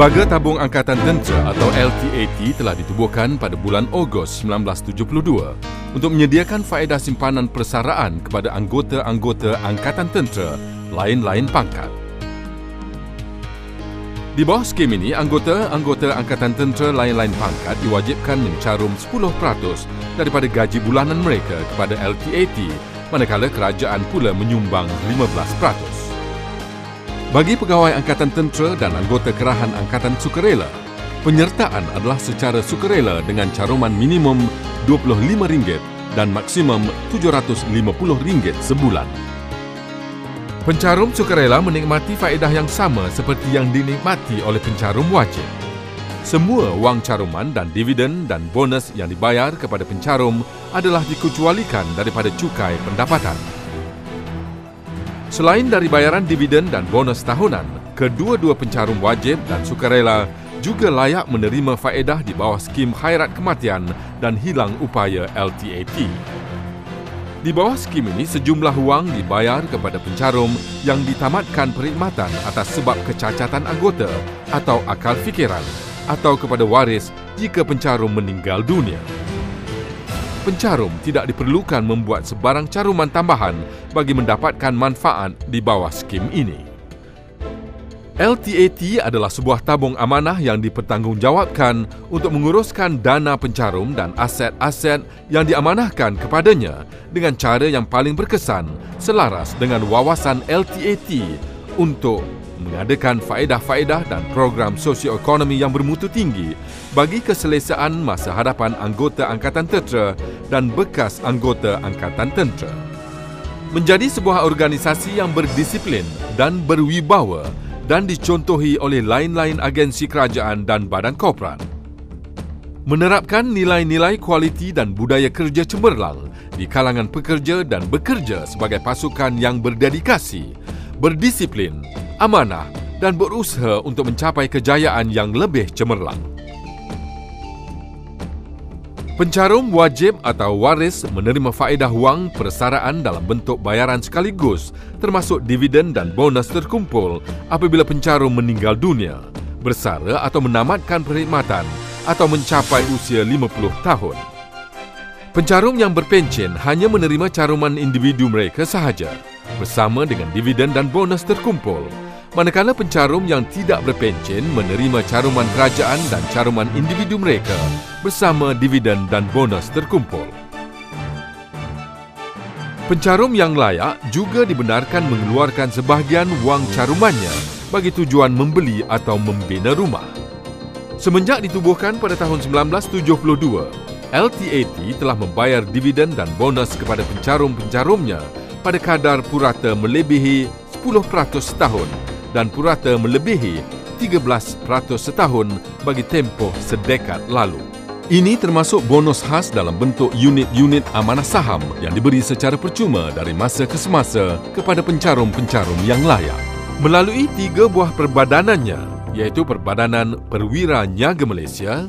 Lembaga Tabung Angkatan Tentera atau LTAT telah ditubuhkan pada bulan Ogos 1972 untuk menyediakan faedah simpanan persaraan kepada anggota-anggota Angkatan Tentera lain-lain pangkat. Di bawah skim ini, anggota-anggota Angkatan Tentera lain-lain pangkat diwajibkan mencarum 10% daripada gaji bulanan mereka kepada LTAT, manakala kerajaan pula menyumbang 15%. Bagi pegawai Angkatan Tentera dan anggota kerahan Angkatan Sukarela, penyertaan adalah secara sukarela dengan caruman minimum RM25 dan maksimum RM750 sebulan. Pencarum sukarela menikmati faedah yang sama seperti yang dinikmati oleh pencarum wajib. Semua wang caruman dan dividen dan bonus yang dibayar kepada pencarum adalah dikecualikan daripada cukai pendapatan. Selain dari bayaran dividen dan bonus tahunan, kedua-dua pencarum wajib dan sukarela juga layak menerima faedah di bawah skim khairat kematian dan hilang upaya LTAT. Di bawah skim ini, sejumlah wang dibayar kepada pencarum yang ditamatkan perkhidmatan atas sebab kecacatan anggota atau akal fikiran, atau kepada waris jika pencarum meninggal dunia. Pencarum tidak diperlukan membuat sebarang caruman tambahan bagi mendapatkan manfaat di bawah skim ini. LTAT adalah sebuah tabung amanah yang dipertanggungjawabkan untuk menguruskan dana pencarum dan aset-aset yang diamanahkan kepadanya dengan cara yang paling berkesan selaras dengan wawasan LTAT untuk mengadakan faedah-faedah dan program sosioekonomi yang bermutu tinggi bagi keselesaan masa hadapan anggota Angkatan Tentera dan bekas anggota Angkatan Tentera. Menjadi sebuah organisasi yang berdisiplin dan berwibawa dan dicontohi oleh lain-lain agensi kerajaan dan badan korporat. Menerapkan nilai-nilai kualiti dan budaya kerja cemerlang di kalangan pekerja dan bekerja sebagai pasukan yang berdedikasi, berdisiplin, amanah dan berusaha untuk mencapai kejayaan yang lebih cemerlang. Pencarum wajib atau waris menerima faedah wang persaraan dalam bentuk bayaran sekaligus, termasuk dividen dan bonus terkumpul apabila pencarum meninggal dunia, bersara atau menamatkan perkhidmatan atau mencapai usia 50 tahun. Pencarum yang berpencen hanya menerima caruman individu mereka sahaja, bersama dengan dividen dan bonus terkumpul, manakala pencarum yang tidak berpencen menerima caruman kerajaan dan caruman individu mereka bersama dividen dan bonus terkumpul. Pencarum yang layak juga dibenarkan mengeluarkan sebahagian wang carumannya bagi tujuan membeli atau membina rumah. Semenjak ditubuhkan pada tahun 1972, LTAT telah membayar dividen dan bonus kepada pencarum-pencarumnya pada kadar purata melebihi 10% setahun dan purata melebihi 13% setahun bagi tempoh sedekad lalu. Ini termasuk bonus khas dalam bentuk unit-unit amanah saham yang diberi secara percuma dari masa ke semasa kepada pencarum-pencarum yang layak. Melalui 3 buah perbadanannya, iaitu Perbadanan Perwira Niaga Malaysia,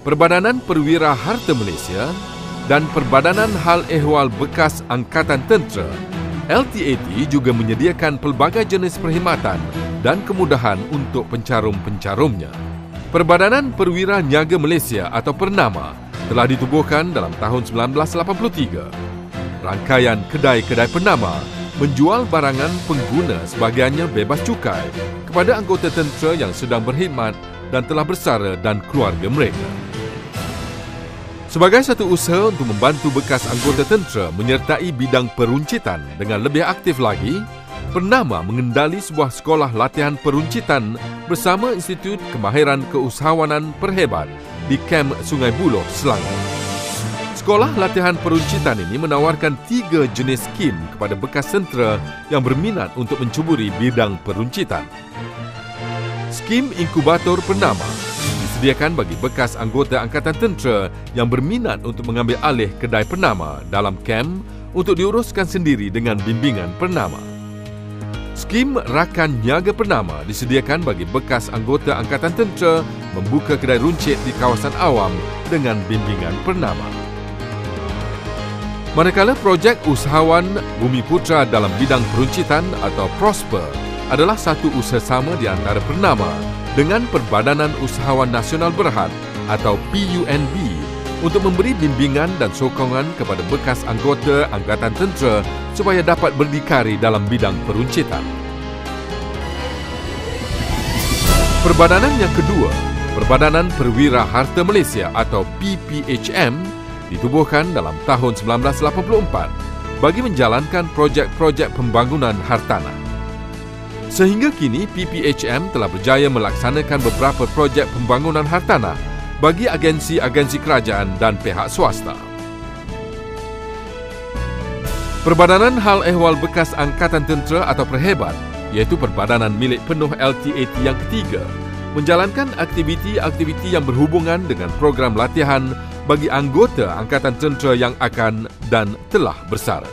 Perbadanan Perwira Harta Malaysia dan Perbadanan Hal Ehwal Bekas Angkatan Tentera, LTAT juga menyediakan pelbagai jenis perkhidmatan dan kemudahan untuk pencarum-pencarumnya. Perbadanan Perwira Niaga Malaysia atau Pernama telah ditubuhkan dalam tahun 1983. Rangkaian kedai-kedai Pernama menjual barangan pengguna sebahagiannya bebas cukai kepada anggota tentera yang sedang berkhidmat dan telah bersara dan keluarga mereka. Sebagai satu usaha untuk membantu bekas anggota tentera menyertai bidang peruncitan dengan lebih aktif lagi, Pernama mengendali sebuah sekolah latihan peruncitan bersama Institut Kemahiran Keusahawanan Perhebat di Kem Sungai Buloh, Selangor. Sekolah latihan peruncitan ini menawarkan 3 jenis skim kepada bekas tentera yang berminat untuk mencuburi bidang peruncitan. Skim Inkubator Pernama disediakan bagi bekas anggota Angkatan Tentera yang berminat untuk mengambil alih kedai Pernama dalam kem untuk diuruskan sendiri dengan bimbingan Pernama. Skim Rakan Niaga Pernama disediakan bagi bekas anggota Angkatan Tentera membuka kedai runcit di kawasan awam dengan bimbingan Pernama. Manakala projek usahawan Bumi Putra dalam bidang peruncitan atau Prosper adalah satu usaha sama di antara Pernama dengan Perbadanan Usahawan Nasional Berhad atau PUNB untuk memberi bimbingan dan sokongan kepada bekas anggota Angkatan Tentera supaya dapat berdikari dalam bidang peruncitan. Perbadanan yang kedua, Perbadanan Perwira Harta Malaysia atau PPHM, ditubuhkan dalam tahun 1984 bagi menjalankan projek-projek pembangunan hartanah. Sehingga kini, PPHM telah berjaya melaksanakan beberapa projek pembangunan hartanah bagi agensi-agensi kerajaan dan pihak swasta. Perbadanan Hal Ehwal Bekas Angkatan Tentera atau Perhebat, iaitu perbadanan milik penuh LTAT yang ketiga, menjalankan aktiviti-aktiviti yang berhubungan dengan program latihan bagi anggota Angkatan Tentera yang akan dan telah bersara.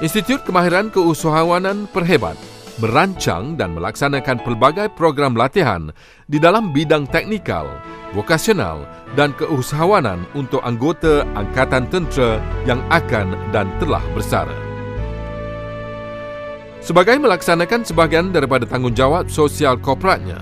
Institut Kemahiran Keusahawanan Perhebat merancang dan melaksanakan pelbagai program latihan di dalam bidang teknikal, vokasional dan keusahawanan untuk anggota Angkatan Tentera yang akan dan telah bersara. Sebagai melaksanakan sebahagian daripada tanggungjawab sosial korporatnya,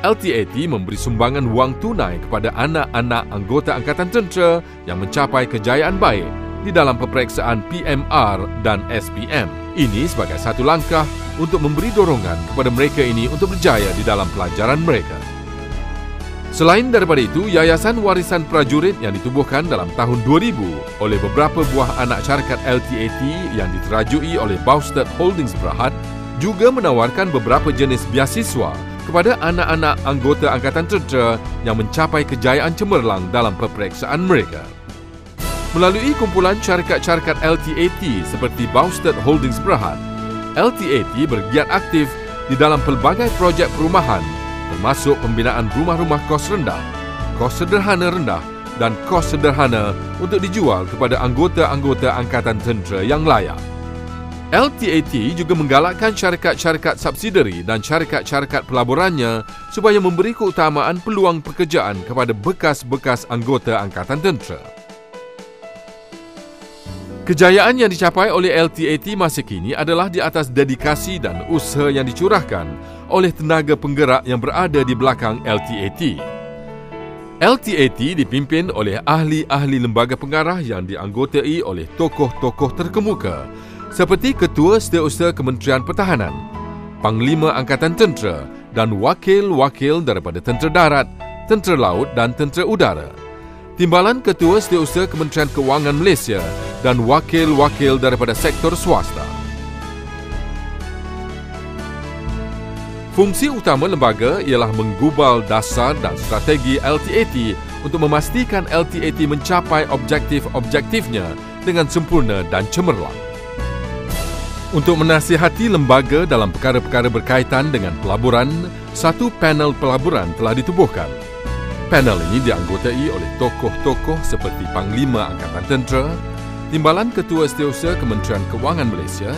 LTAT memberi sumbangan wang tunai kepada anak-anak anggota Angkatan Tentera yang mencapai kejayaan baik di dalam peperiksaan PMR dan SPM. Ini sebagai satu langkah untuk memberi dorongan kepada mereka ini untuk berjaya di dalam pelajaran mereka. Selain daripada itu, Yayasan Warisan Prajurit yang ditubuhkan dalam tahun 2000 oleh beberapa buah anak syarikat LTAT yang diterajui oleh Baustad Holdings Berhad juga menawarkan beberapa jenis beasiswa kepada anak-anak anggota Angkatan Tentera yang mencapai kejayaan cemerlang dalam peperiksaan mereka. Melalui kumpulan syarikat-syarikat LTAT seperti Baustad Holdings Berhad, LTAT bergiat aktif di dalam pelbagai projek perumahan termasuk pembinaan rumah-rumah kos rendah, kos sederhana rendah dan kos sederhana untuk dijual kepada anggota-anggota Angkatan Tentera yang layak. LTAT juga menggalakkan syarikat-syarikat subsidiari dan syarikat-syarikat pelaburannya supaya memberi keutamaan peluang pekerjaan kepada bekas-bekas anggota Angkatan Tentera. Kejayaan yang dicapai oleh LTAT masa kini adalah di atas dedikasi dan usaha yang dicurahkan oleh tenaga penggerak yang berada di belakang LTAT. LTAT dipimpin oleh ahli-ahli lembaga pengarah yang dianggotai oleh tokoh-tokoh terkemuka seperti Ketua Setiausaha Kementerian Pertahanan, Panglima Angkatan Tentera dan wakil-wakil daripada Tentera Darat, Tentera Laut dan Tentera Udara, Timbalan Ketua Setiausaha Kementerian Kewangan Malaysia dan wakil-wakil daripada sektor swasta. Fungsi utama lembaga ialah menggubal dasar dan strategi LTAT untuk memastikan LTAT mencapai objektif-objektifnya dengan sempurna dan cemerlang. Untuk menasihati lembaga dalam perkara-perkara berkaitan dengan pelaburan, satu panel pelaburan telah ditubuhkan. Panel ini dianggotai oleh tokoh-tokoh seperti Panglima Angkatan Tentera, Timbalan Ketua Setiausaha Kementerian Kewangan Malaysia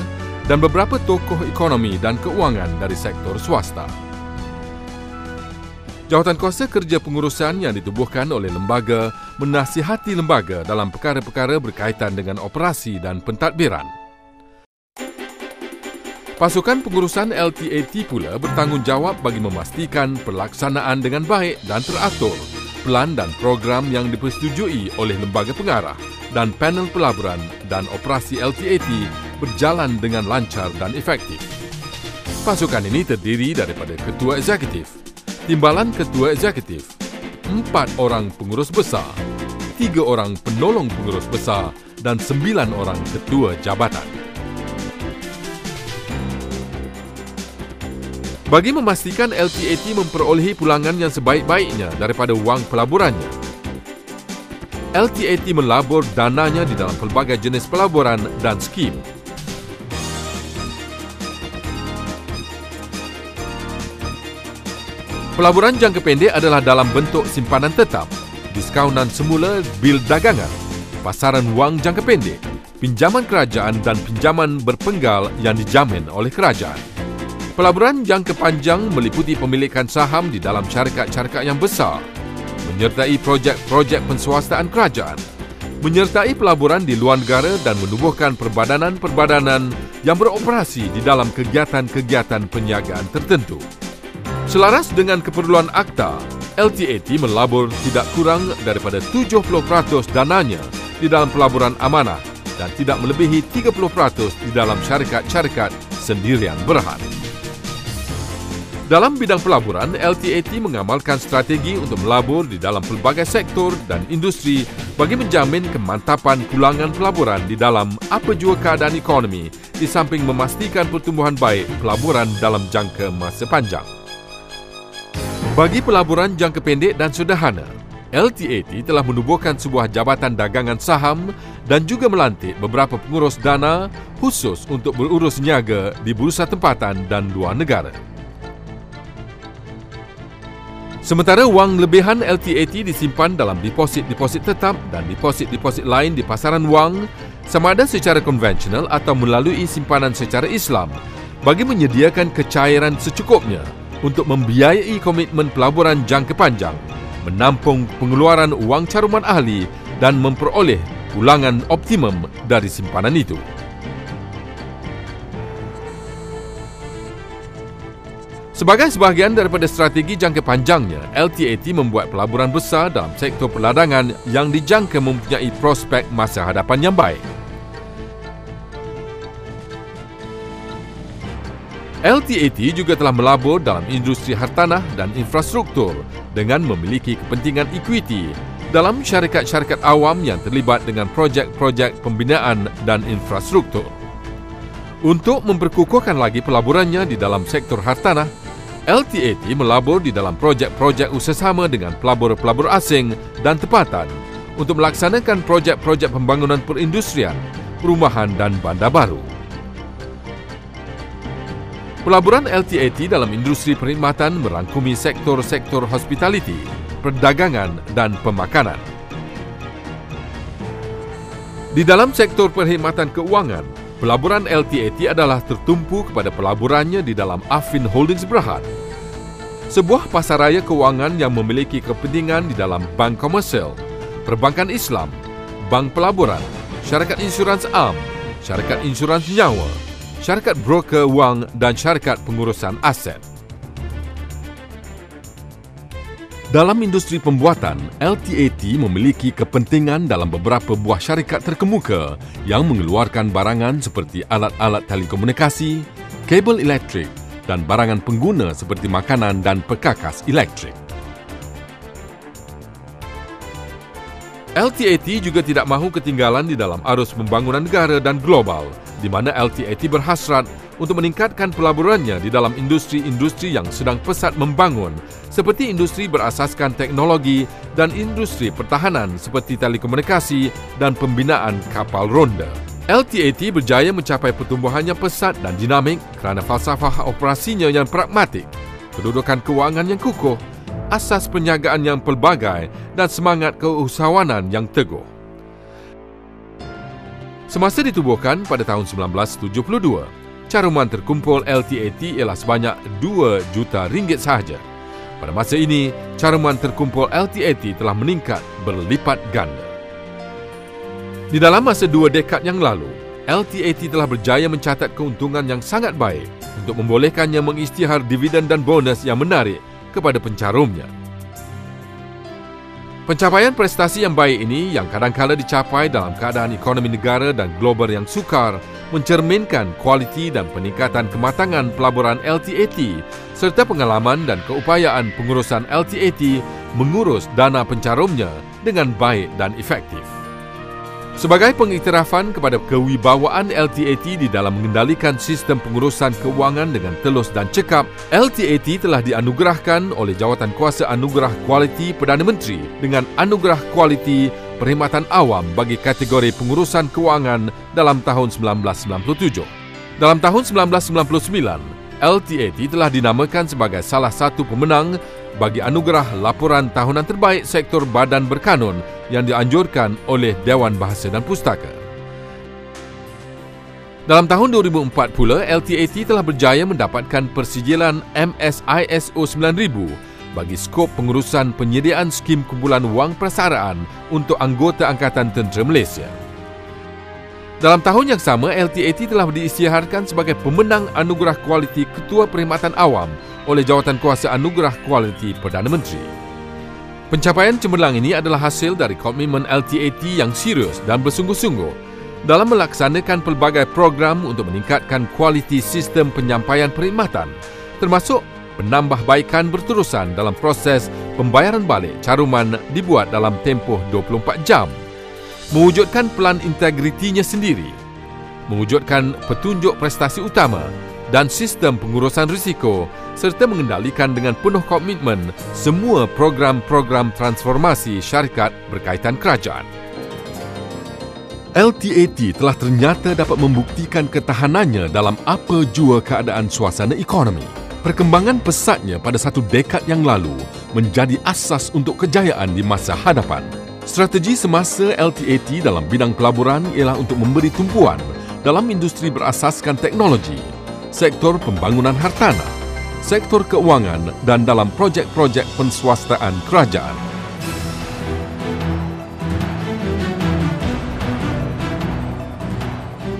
dan beberapa tokoh ekonomi dan keuangan dari sektor swasta. Jawatankuasa Kerja Pengurusan yang ditubuhkan oleh lembaga menasihati lembaga dalam perkara-perkara berkaitan dengan operasi dan pentadbiran. Pasukan pengurusan LTAT pula bertanggungjawab bagi memastikan pelaksanaan dengan baik dan teratur plan dan program yang dipersetujui oleh lembaga pengarah dan panel pelaburan dan operasi LTAT berjalan dengan lancar dan efektif. Pasukan ini terdiri daripada Ketua Eksekutif, Timbalan Ketua Eksekutif, 4 orang pengurus besar, 3 orang penolong pengurus besar dan 9 orang ketua jabatan. Bagi memastikan LTAT memperolehi pulangan yang sebaik-baiknya daripada wang pelaburannya, LTAT melabur dananya di dalam pelbagai jenis pelaburan dan skim. Pelaburan jangka pendek adalah dalam bentuk simpanan tetap, diskaunan semula bil dagangan, pasaran wang jangka pendek, pinjaman kerajaan dan pinjaman berpenggal yang dijamin oleh kerajaan. Pelaburan jangka panjang meliputi pemilikan saham di dalam syarikat-syarikat yang besar, menyertai projek-projek penswastaan kerajaan, menyertai pelaburan di luar negara dan menubuhkan perbadanan-perbadanan yang beroperasi di dalam kegiatan-kegiatan perniagaan tertentu. Selaras dengan keperluan Akta, LTAT melabur tidak kurang daripada 70% dananya di dalam pelaburan amanah dan tidak melebihi 30% di dalam syarikat-syarikat sendirian berhad. Dalam bidang pelaburan, LTAT mengamalkan strategi untuk melabur di dalam pelbagai sektor dan industri bagi menjamin kemantapan pulangan pelaburan di dalam apa jua keadaan ekonomi di samping memastikan pertumbuhan baik pelaburan dalam jangka masa panjang. Bagi pelaburan jangka pendek dan sederhana, LTAT telah menubuhkan sebuah jabatan dagangan saham dan juga melantik beberapa pengurus dana khusus untuk berurus niaga di bursa tempatan dan luar negara. Sementara wang lebihan LTAT disimpan dalam deposit-deposit tetap dan deposit-deposit lain di pasaran wang sama ada secara konvensional atau melalui simpanan secara Islam bagi menyediakan kecairan secukupnya untuk membiayai komitmen pelaburan jangka panjang, menampung pengeluaran wang caruman ahli dan memperoleh pulangan optimum dari simpanan itu. Sebagai sebahagian daripada strategi jangka panjangnya, LTAT membuat pelaburan besar dalam sektor perdagangan yang dijangka mempunyai prospek masa hadapan yang baik. LTAT juga telah melabur dalam industri hartanah dan infrastruktur dengan memiliki kepentingan equity dalam syarikat-syarikat awam yang terlibat dengan projek-projek pembinaan dan infrastruktur. Untuk memperkukuhkan lagi pelaburannya di dalam sektor hartanah, LTAT melabur di dalam projek-projek usaha dengan pelabur-pelabur asing dan tempatan untuk melaksanakan projek-projek pembangunan perindustrian, perumahan dan bandar baru. Pelaburan LTAT dalam industri perkhidmatan merangkumi sektor-sektor hospitality, perdagangan dan pemakanan. Di dalam sektor perkhidmatan keuangan, pelaburan LTAT adalah tertumpu kepada pelaburannya di dalam Affin Holdings Berhad, sebuah pasaraya keuangan yang memiliki kepentingan di dalam bank komersial, perbankan Islam, bank pelaburan, syarikat insurans am, syarikat insurans nyawa, syarikat broker wang dan syarikat pengurusan aset. Dalam industri pembuatan, LTAT memiliki kepentingan dalam beberapa buah syarikat terkemuka yang mengeluarkan barangan seperti alat-alat telekomunikasi, kabel elektrik dan barangan pengguna seperti makanan dan perkakas elektrik. LTAT juga tidak mahu ketinggalan di dalam arus pembangunan negara dan global, di mana LTAT berhasrat untuk meningkatkan pelaburannya di dalam industri-industri yang sedang pesat membangun seperti industri berasaskan teknologi dan industri pertahanan seperti telekomunikasi dan pembinaan kapal ronda. LTAT berjaya mencapai pertumbuhannya pesat dan dinamik kerana falsafah operasinya yang pragmatik, kedudukan kewangan yang kukuh, asas perniagaan yang pelbagai dan semangat keusahawanan yang teguh. Semasa ditubuhkan pada tahun 1972, caruman terkumpul LTAT ialah sebanyak 2 juta ringgit sahaja. Pada masa ini, caruman terkumpul LTAT telah meningkat berlipat ganda. Di dalam masa 2 dekad yang lalu, LTAT telah berjaya mencatat keuntungan yang sangat baik untuk membolehkannya mengisytihar dividen dan bonus yang menarik kepada pencarumnya. Pencapaian prestasi yang baik ini yang kadang-kala dicapai dalam keadaan ekonomi negara dan global yang sukar mencerminkan kualiti dan peningkatan kematangan pelaburan LTAT serta pengalaman dan keupayaan pengurusan LTAT mengurus dana pencarumnya dengan baik dan efektif. Sebagai pengiktirafan kepada kewibawaan LTAT di dalam mengendalikan sistem pengurusan keuangan dengan telus dan cekap, LTAT telah dianugerahkan oleh Jawatan Kuasa Anugerah Kualiti Perdana Menteri dengan Anugerah Kualiti Perkhidmatan Awam bagi kategori pengurusan keuangan dalam tahun 1997. Dalam tahun 1999, LTAT telah dinamakan sebagai salah satu pemenang bagi anugerah laporan tahunan terbaik sektor badan berkanun yang dianjurkan oleh Dewan Bahasa dan Pustaka. Dalam tahun 2004 pula, LTAT telah berjaya mendapatkan persijilan MSISO 9000 bagi skop pengurusan penyediaan skim kumpulan wang persaraan untuk anggota Angkatan Tentera Malaysia. Dalam tahun yang sama, LTAT telah diisytiharkan sebagai pemenang anugerah kualiti Ketua Perkhidmatan Awam oleh Jawatankuasa Anugerah Kualiti Perdana Menteri. Pencapaian cemerlang ini adalah hasil dari komitmen LTAT yang serius dan bersungguh-sungguh dalam melaksanakan pelbagai program untuk meningkatkan kualiti sistem penyampaian perkhidmatan, termasuk penambahbaikan berterusan dalam proses pembayaran balik caruman dibuat dalam tempoh 24 jam, mewujudkan pelan integritinya sendiri, mewujudkan petunjuk prestasi utama dan sistem pengurusan risiko serta mengendalikan dengan penuh komitmen semua program-program transformasi syarikat berkaitan kerajaan. LTAT telah ternyata dapat membuktikan ketahanannya dalam apa jua keadaan suasana ekonomi. Perkembangan pesatnya pada satu dekad yang lalu menjadi asas untuk kejayaan di masa hadapan. Strategi semasa LTAT dalam bidang pelaburan ialah untuk memberi tumpuan dalam industri berasaskan teknologi, sektor pembangunan hartanah, sektor keuangan dan dalam projek-projek penswastaan kerajaan.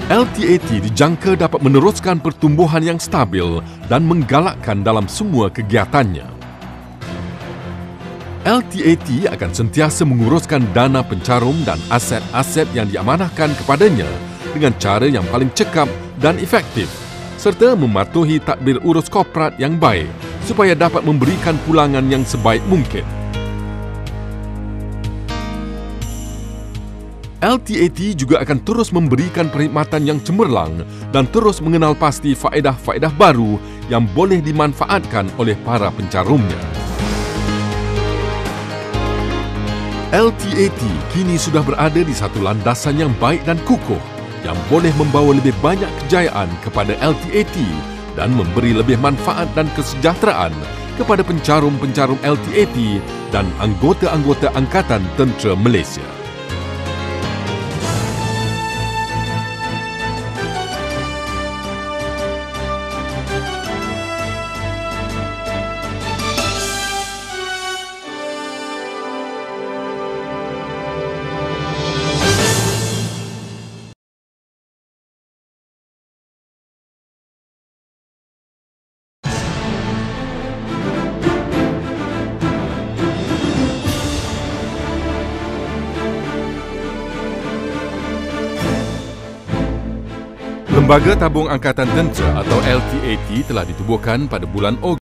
LTAT dijangka dapat meneruskan pertumbuhan yang stabil dan menggalakkan dalam semua kegiatannya. LTAT akan sentiasa menguruskan dana pencarum dan aset-aset yang diamanahkan kepadanya dengan cara yang paling cekap dan efektif, serta mematuhi tadbir urus korporat yang baik supaya dapat memberikan pulangan yang sebaik mungkin. LTAT juga akan terus memberikan perkhidmatan yang cemerlang dan terus mengenal pasti faedah-faedah baru yang boleh dimanfaatkan oleh para pencarumnya. LTAT kini sudah berada di satu landasan yang baik dan kukuh yang boleh membawa lebih banyak kejayaan kepada LTAT dan memberi lebih manfaat dan kesejahteraan kepada pencarum-pencarum LTAT dan anggota-anggota Angkatan Tentera Malaysia. Lembaga Tabung Angkatan Tentera atau LTAT telah ditubuhkan pada bulan Ogos